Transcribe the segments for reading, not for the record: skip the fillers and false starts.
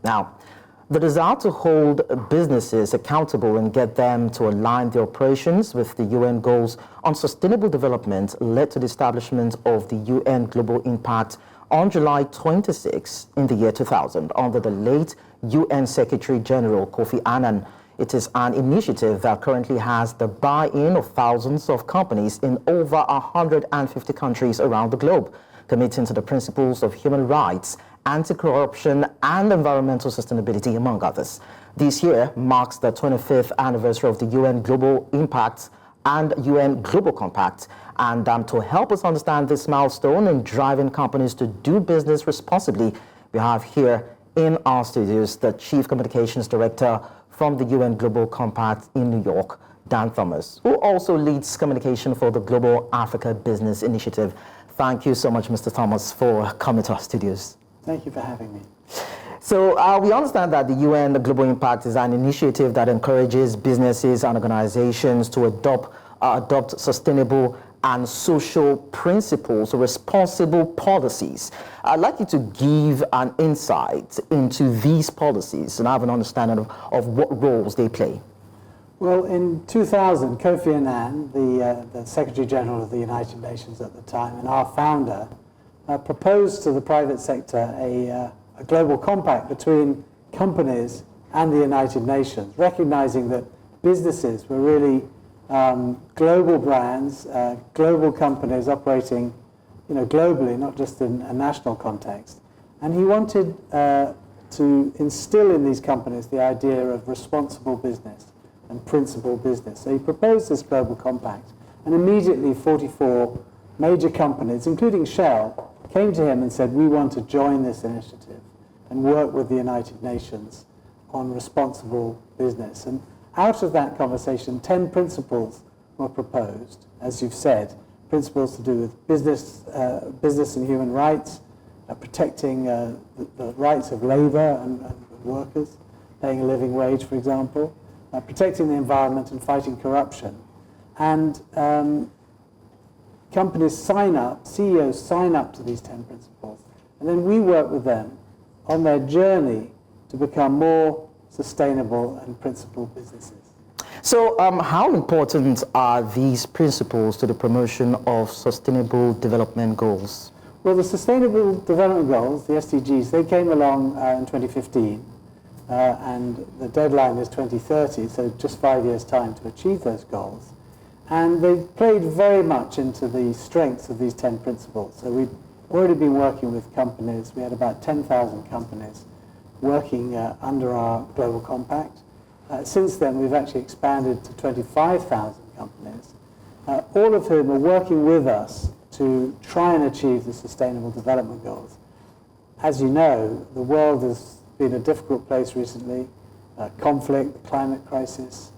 Now, the desire to hold businesses accountable and get them to align their operations with the UN goals on sustainable development led to the establishment of the UN Global Impact on July 26 in the year 2000 under the late UN Secretary General Kofi Annan. It is an initiative that currently has the buy-in of thousands of companies in over 150 countries around the globe, committing to the principles of human rights, anti-corruption, and environmental sustainability, among others. This year marks the 25th anniversary of the UN Global Impact and UN Global Compact. And to help us understand this milestone in driving companies to do business responsibly, we have here in our studios the Chief Communications Director from the UN Global Compact in New York, Dan Thomas, who also leads communication for the Global Africa Business Initiative. Thank you so much, Mr. Thomas, for coming to our studios. Thank you for having me. So we understand that the UN Global Impact is an initiative that encourages businesses and organizations to adopt sustainable and social principles, responsible policies. I'd like you to give an insight into these policies and have an understanding of what roles they play. Well, in 2000, Kofi Annan, the Secretary General of the United Nations at the time, and our founder, proposed to the private sector a global compact between companies and the United Nations, recognizing that businesses were really global brands, global companies operating, globally, not just in a national context. And he wanted to instill in these companies the idea of responsible business and principled business. So he proposed this global compact, and immediately 44 major companies, including Shell, came to him and said, we want to join this initiative and work with the United Nations on responsible business. And out of that conversation, 10 principles were proposed, as you've said, principles to do with business and human rights, protecting the rights of labor and workers, paying a living wage, for example, protecting the environment and fighting corruption. And companies sign up, CEOs sign up to these 10 principles, and then we work with them on their journey to become more sustainable and principled businesses. So how important are these principles to the promotion of sustainable development goals? Well, the Sustainable Development Goals, the SDGs, they came along in 2015, and the deadline is 2030, so just 5 years' time to achieve those goals. And they've played very much into the strengths of these 10 principles. So we've already been working with companies. We had about 10,000 companies working under our Global Compact. Since then, we've actually expanded to 25,000 companies, all of whom are working with us to try and achieve the Sustainable Development Goals. As you know, the world has been a difficult place recently. Conflict, the climate crisis,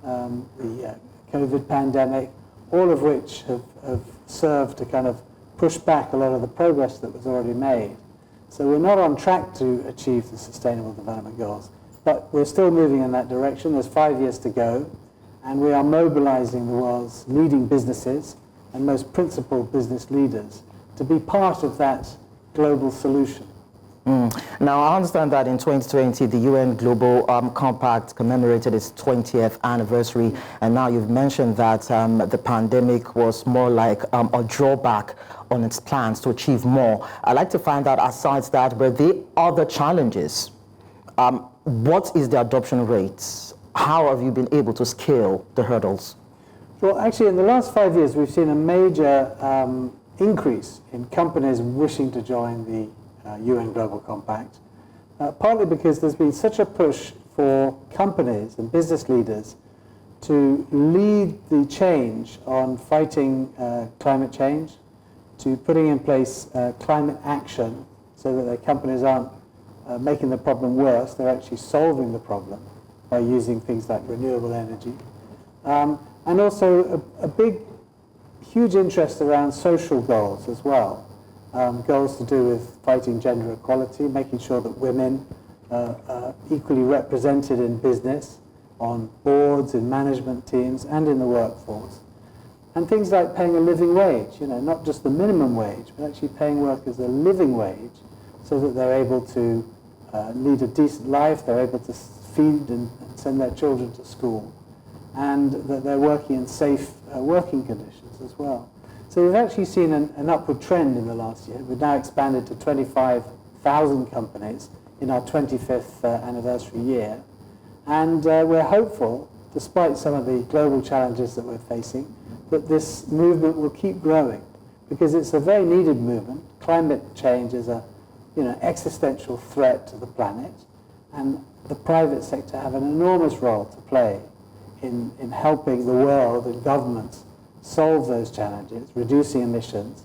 the COVID pandemic, all of which have served to kind of push back a lot of the progress that was already made. So we're not on track to achieve the Sustainable Development Goals, but we're still moving in that direction. There's 5 years to go, and we are mobilizing the world's leading businesses and most principled business leaders to be part of that global solution. Now, I understand that in 2020, the UN Global Compact commemorated its 20th anniversary, and now you've mentioned that the pandemic was more like a drawback on its plans to achieve more. I'd like to find out, aside that, were there other challenges? What is the adoption rates? How have you been able to scale the hurdles? Well, actually, in the last 5 years, we've seen a major increase in companies wishing to join the UN Global Compact, partly because there's been such a push for companies and business leaders to lead the change on fighting climate change, to putting in place climate action so that their companies aren't making the problem worse, they're actually solving the problem by using things like renewable energy. And also a huge interest around social goals as well. Goals to do with fighting gender equality, making sure that women are equally represented in business, on boards, in management teams, and in the workforce. And things like paying a living wage, not just the minimum wage, but actually paying workers a living wage so that they're able to lead a decent life, they're able to feed and send their children to school, and that they're working in safe working conditions as well. So we've actually seen an upward trend in the last year. We've now expanded to 25,000 companies in our 25th anniversary year. And we're hopeful, despite some of the global challenges that we're facing, that this movement will keep growing, because it's a very needed movement. Climate change is a existential threat to the planet, and the private sector have an enormous role to play in helping the world and governments solve those challenges, reducing emissions,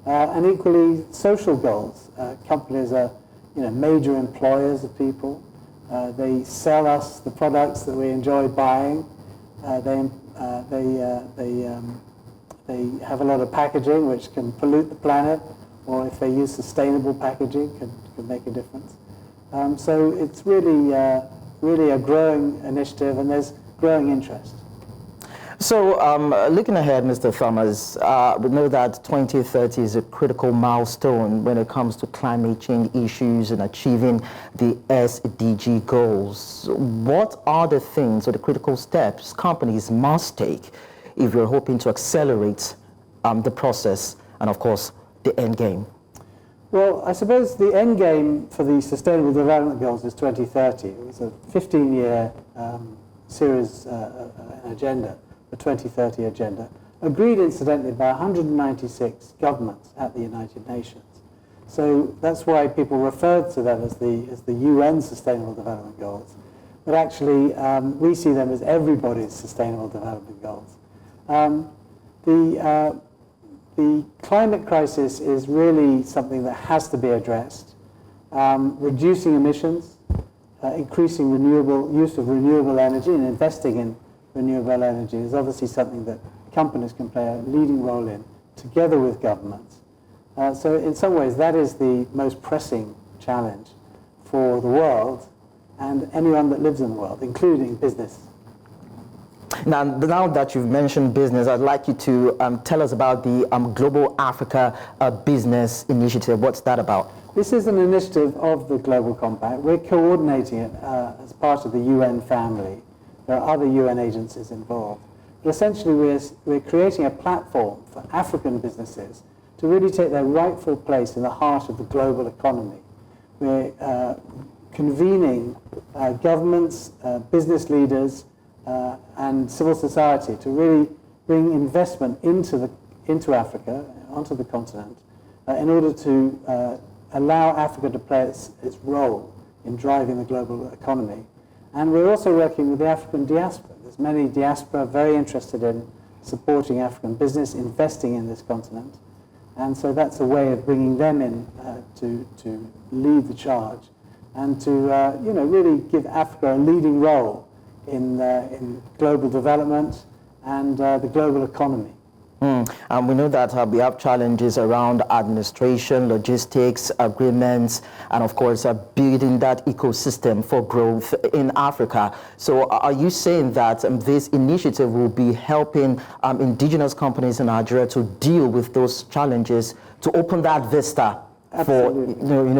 and equally social goals. Companies are major employers of people. They sell us the products that we enjoy buying. They have a lot of packaging which can pollute the planet, or if they use sustainable packaging, can make a difference. So it's really a growing initiative, and there's growing interest. So looking ahead, Mr. Thomas, we know that 2030 is a critical milestone when it comes to climate change issues and achieving the SDG goals. What are the things or the critical steps companies must take if you're hoping to accelerate the process and, of course, the end game? Well, I suppose the end game for the Sustainable Development Goals is 2030. It was a 15-year series agenda, the 2030 agenda, agreed incidentally by 196 governments at the United Nations. So that's why people referred to them as the UN Sustainable Development Goals. But actually, we see them as everybody's Sustainable Development Goals. The climate crisis is really something that has to be addressed. Reducing emissions, increasing use of renewable energy, and investing in renewable energy is obviously something that companies can play a leading role in, together with governments. So in some ways, that is the most pressing challenge for the world and anyone that lives in the world, including business. Now that you've mentioned business, I'd like you to tell us about the Global Africa Business Initiative. What's that about? This is an initiative of the Global Compact. We're coordinating it as part of the UN family. There are other UN agencies involved. But essentially, we're creating a platform for African businesses to really take their rightful place in the heart of the global economy. We're convening governments, business leaders, and civil society to really bring investment into Africa, onto the continent, in order to allow Africa to play its role in driving the global economy. And we're also working with the African diaspora. There's many diaspora very interested in supporting African business, investing in this continent. And so that's a way of bringing them in to lead the charge and to really give Africa a leading role in global development and the global economy. And we know that we have challenges around administration, logistics, agreements, and of course building that ecosystem for growth in Africa. So are you saying that this initiative will be helping indigenous companies in Nigeria to deal with those challenges, to open that vista for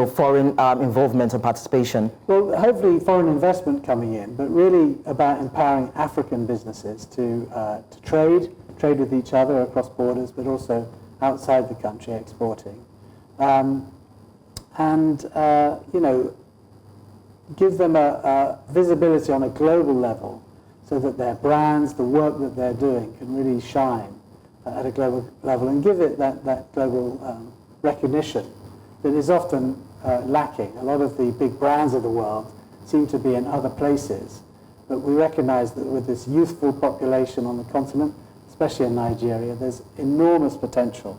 foreign involvement and participation? Well, hopefully foreign investment coming in, but really about empowering African businesses to trade with each other across borders, but also outside the country exporting, give them a visibility on a global level, so that their brands, the work that they're doing, can really shine at a global level, and give it that global recognition that is often lacking. A lot of the big brands of the world seem to be in other places, but we recognize that with this youthful population on the continent, especially in Nigeria, there's enormous potential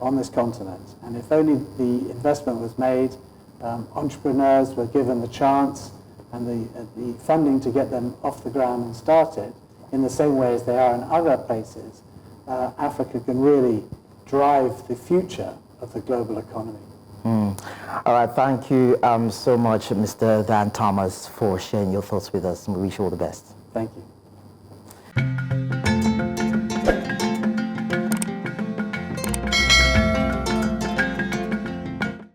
on this continent. And if only the investment was made, entrepreneurs were given the chance and the funding to get them off the ground and started in the same way as they are in other places, Africa can really drive the future of the global economy. All right, thank you so much, Mr. Dan Thomas, for sharing your thoughts with us, and we wish you all the best. Thank you.